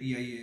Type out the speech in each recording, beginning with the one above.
PIA,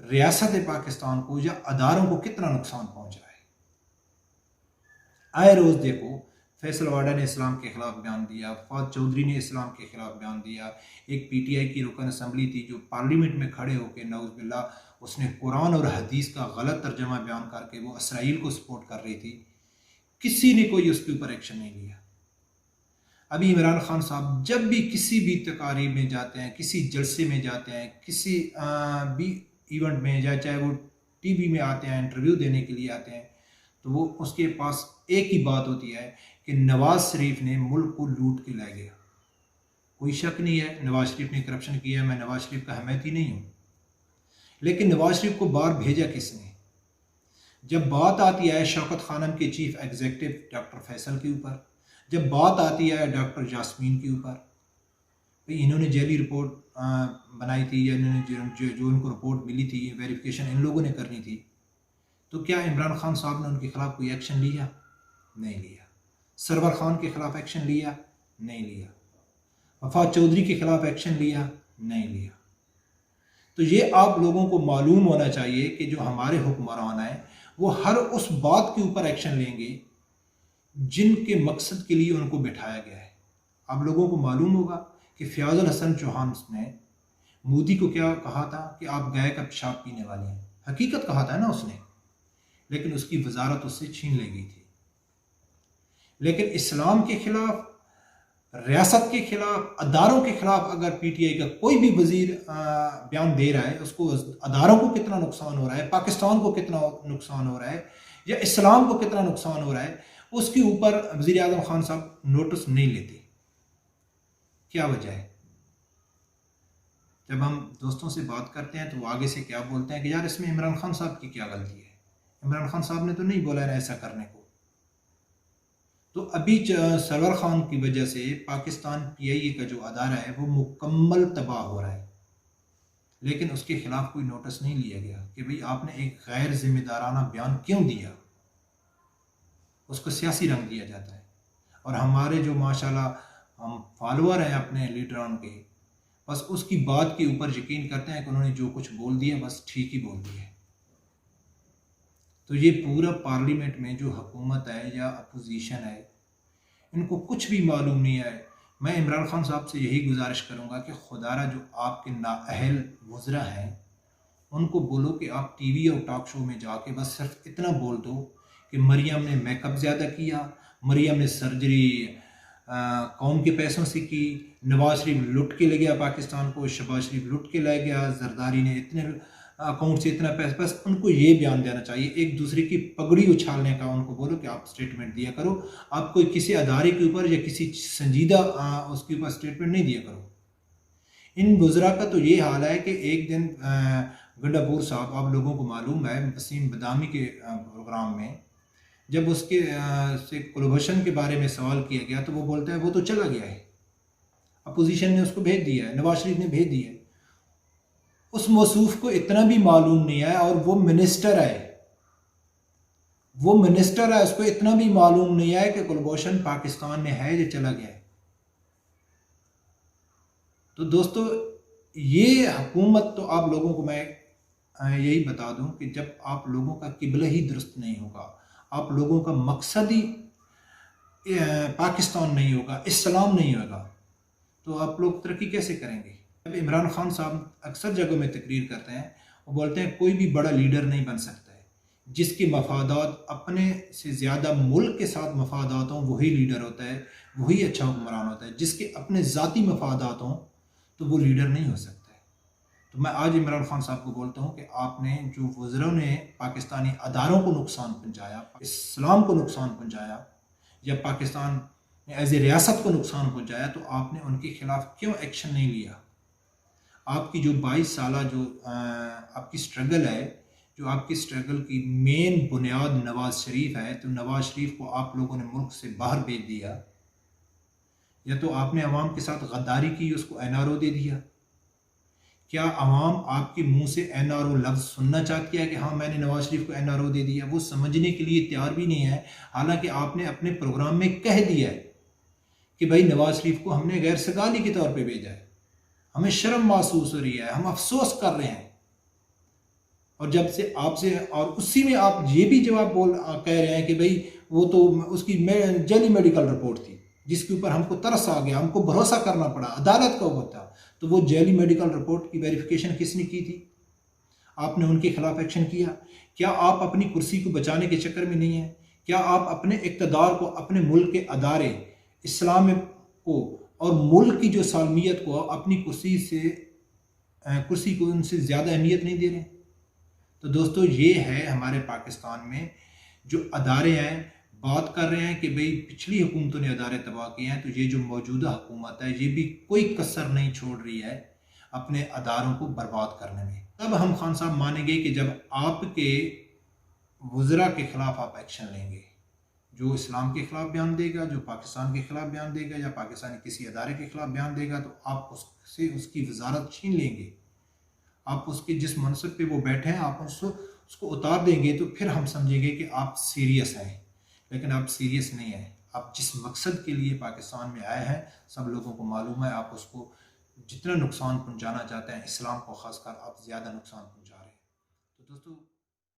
ریاست پاکستان کو یا اداروں کو کتنا نقصان پہنچ رہا ہے۔ آئے روز دیکھو، فیصل واڈا نے اسلام کے خلاف بیان دیا، فواد چودھری نے اسلام کے خلاف بیان دیا، ایک پی ٹی آئی کی رکن اسمبلی تھی جو پارلیمنٹ میں کھڑے ہو کے نعوذ باللہ اس نے قرآن اور حدیث کا غلط ترجمہ بیان کر کے وہ اسرائیل کو سپورٹ کر رہی تھی، کسی نے کوئی اس کے اوپر ایکشن نہیں لیا۔ ابھی عمران خان صاحب جب بھی کسی بھی تقاریب میں جاتے ہیں، کسی جلسے میں جاتے ہیں، کسی بھی ایونٹ میں، یا چاہے وہ ٹی وی میں آتے ہیں، انٹرویو دینے کے لیے آتے ہیں، تو وہ اس کے پاس ایک ہی بات ہوتی ہے کہ نواز شریف نے ملک کو لوٹ کے لے گیا۔ کوئی شک نہیں ہے نواز شریف نے کرپشن کیا ہے، میں نواز شریف کا حمایتی نہیں ہوں، لیکن نواز شریف کو باہر بھیجا کس نے؟ جب بات آتی ہے شوکت خانم کے چیف ایگزیکٹو ڈاکٹر فیصل کے اوپر، جب بات آتی ہے ڈاکٹر جاسمین کے اوپر، انہوں نے جیلی رپورٹ بنائی تھی، یا انہوں نے جو ان کو رپورٹ ملی تھی، ویریفیکیشن ان لوگوں نے کرنی تھی، تو کیا عمران خان صاحب نے ان کے خلاف کوئی ایکشن لیا؟ نہیں لیا۔ سرور خان کے خلاف ایکشن لیا؟ نہیں لیا۔ وفاد چودھری کے خلاف ایکشن لیا؟ نہیں لیا۔ تو یہ آپ لوگوں کو معلوم ہونا چاہیے کہ جو ہمارے حکمران ہیں وہ ہر اس بات کے اوپر ایکشن لیں گے جن کے مقصد کے لیے ان کو بٹھایا گیا ہے۔ آپ لوگوں کو معلوم ہوگا کہ فیاض الحسن چوہان نے مودی کو کیا کہا تھا کہ آپ گائے کا پیشاب پینے والے ہیں، حقیقت کہا تھا نا اس نے، لیکن اس کی وزارت اس سے چھین لی گئی تھی۔ لیکن اسلام کے خلاف، ریاست کے خلاف، اداروں کے خلاف اگر پی ٹی آئی کا کوئی بھی وزیر بیان دے رہا ہے، اس کو اداروں کو کتنا نقصان ہو رہا ہے، پاکستان کو کتنا نقصان ہو رہا ہے، یا اسلام کو کتنا نقصان ہو رہا ہے، اس کے اوپر وزیر اعظم خان صاحب نوٹس نہیں لیتے۔ کیا وجہ ہے؟ جب ہم دوستوں سے بات کرتے ہیں تو وہ آگے سے کیا بولتے ہیں کہ یار اس میں عمران خان صاحب کی کیا غلطی ہے، عمران خان صاحب نے تو نہیں بولا ہے ایسا کرنے کو۔ تو ابھی سرور خان کی وجہ سے پاکستان پی آئی اے کا جو ادارہ ہے وہ مکمل تباہ ہو رہا ہے، لیکن اس کے خلاف کوئی نوٹس نہیں لیا گیا کہ بھئی آپ نے ایک غیر ذمہ دارانہ بیان کیوں دیا۔ اس کو سیاسی رنگ دیا جاتا ہے، اور ہمارے جو ماشاءاللہ ہم فالوور ہیں اپنے لیڈران کے، بس اس کی بات کے اوپر یقین کرتے ہیں کہ انہوں نے جو کچھ بول دیا بس ٹھیک ہی بول دیا ہے۔ تو یہ پورا پارلیمنٹ میں جو حکومت ہے یا اپوزیشن ہے، ان کو کچھ بھی معلوم نہیں ہے۔ میں عمران خان صاحب سے یہی گزارش کروں گا کہ خدارہ جو آپ کے نااہل وزراء ہیں ان کو بولو کہ آپ ٹی وی اور ٹاک شو میں جا کے بس صرف اتنا بول دو کہ مریم نے میک اپ زیادہ کیا، مریم نے سرجری قوم کے پیسوں سے کی، نواز شریف لٹ کے لے گیا پاکستان کو، شہباز شریف لٹ کے لے گیا، زرداری نے اتنے اکاؤنٹ سے اتنا پیسہ، بس ان کو یہ بیان دینا چاہیے، ایک دوسرے کی پگڑی اچھالنے کا ان کو بولو کہ آپ سٹیٹمنٹ دیا کرو، آپ کوئی کسی ادارے کے اوپر یا کسی سنجیدہ اس کے اوپر سٹیٹمنٹ نہیں دیا کرو۔ ان وزراء کا تو یہ حال ہے کہ ایک دن گنڈا پور صاحب، آپ لوگوں کو معلوم ہے وسیم بدامی کے پروگرام میں جب اس کے سے کلبھشن کے بارے میں سوال کیا گیا تو وہ بولتا ہے وہ تو چلا گیا ہے، اپوزیشن نے اس کو بھیج دیا ہے، نواز شریف نے بھیج دیا ہے۔ اس موصوف کو اتنا بھی معلوم نہیں ہے، اور وہ منسٹر ہے، اس کو اتنا بھی معلوم نہیں ہے کہ کلبھوشن پاکستان میں ہے یا چلا گیا ہے۔ تو دوستو یہ حکومت، تو آپ لوگوں کو میں یہی بتا دوں کہ جب آپ لوگوں کا قبلہ ہی درست نہیں ہوگا، آپ لوگوں کا مقصد ہی پاکستان نہیں ہوگا، اسلام نہیں ہوگا، تو آپ لوگ ترقی کیسے کریں گے؟ اب عمران خان صاحب اکثر جگہوں میں تقریر کرتے ہیں، وہ بولتے ہیں کوئی بھی بڑا لیڈر نہیں بن سکتا ہے، جس کے مفادات اپنے سے زیادہ ملک کے ساتھ مفادات ہوں وہی لیڈر ہوتا ہے، وہی اچھا حکمران ہوتا ہے۔ جس کے اپنے ذاتی مفادات ہوں تو وہ لیڈر نہیں ہو سکتا ہے۔ تو میں آج عمران خان صاحب کو بولتا ہوں کہ آپ نے جو وزراء نے پاکستانی اداروں کو نقصان پہنچایا، اسلام کو نقصان پہنچایا، یا پاکستان نے ایز اے ریاست کو نقصان پہنچایا، تو آپ نے ان کے خلاف کیوں ایکشن نہیں لیا؟ آپ کی جو 22 سالہ جو آپ کی سٹرگل ہے، جو آپ کی سٹرگل کی مین بنیاد نواز شریف ہے، تو نواز شریف کو آپ لوگوں نے ملک سے باہر بھیج دیا، یا تو آپ نے عوام کے ساتھ غداری کی، اس کو این آر او دے دیا۔ کیا عوام آپ کے منہ سے این آر او لفظ سننا چاہتی ہے کہ ہاں میں نے نواز شریف کو این آر او دے دیا؟ وہ سمجھنے کے لیے تیار بھی نہیں ہے، حالانکہ آپ نے اپنے پروگرام میں کہہ دیا ہے کہ بھائی نواز شریف کو ہم نے غیر سگالی کے طور پہ بھیجا ہے، ہمیں شرم محسوس ہو رہی ہے، ہم افسوس کر رہے ہیں۔ اور جب سے آپ سے اور اسی میں آپ یہ بھی جواب کہہ رہے ہیں کہ بھئی وہ تو اس کی جعلی میڈیکل رپورٹ تھی جس کے اوپر ہم کو ترس آ گیا، ہم کو بھروسہ کرنا پڑا، عدالت کا وہ تھا، تو وہ جعلی میڈیکل رپورٹ کی ویریفیکیشن کس نے کی تھی؟ آپ نے ان کے خلاف ایکشن کیا؟ کیا آپ اپنی کرسی کو بچانے کے چکر میں نہیں ہیں؟ کیا آپ اپنے اقتدار کو، اپنے ملک کے ادارے اسلام کو اور ملک کی جو سالمیت کو اپنی کرسی کو ان سے زیادہ اہمیت نہیں دے رہے؟ تو دوستو یہ ہے ہمارے پاکستان میں جو ادارے ہیں، بات کر رہے ہیں کہ بھئی پچھلی حکومتوں نے ادارے تباہ کیے ہیں، تو یہ جو موجودہ حکومت ہے یہ بھی کوئی کسر نہیں چھوڑ رہی ہے اپنے اداروں کو برباد کرنے میں۔ تب ہم خان صاحب مانیں گے کہ جب آپ کے وزراء کے خلاف آپ ایکشن لیں گے، جو اسلام کے خلاف بیان دے گا، جو پاکستان کے خلاف بیان دے گا یا پاکستانی کسی ادارے کے خلاف بیان دے گا، تو آپ اس سے اس کی وزارت چھین لیں گے، آپ اس کے جس منصب پہ وہ بیٹھے ہیں آپ اس کو اتار دیں گے، تو پھر ہم سمجھیں گے کہ آپ سیریس ہیں، لیکن آپ سیریس نہیں ہیں۔ آپ جس مقصد کے لیے پاکستان میں آئے ہیں سب لوگوں کو معلوم ہے، آپ اس کو جتنا نقصان پہنچانا چاہتے ہیں اسلام کو خاص کر آپ زیادہ نقصان پہنچا رہے ہیں۔ تو دوستو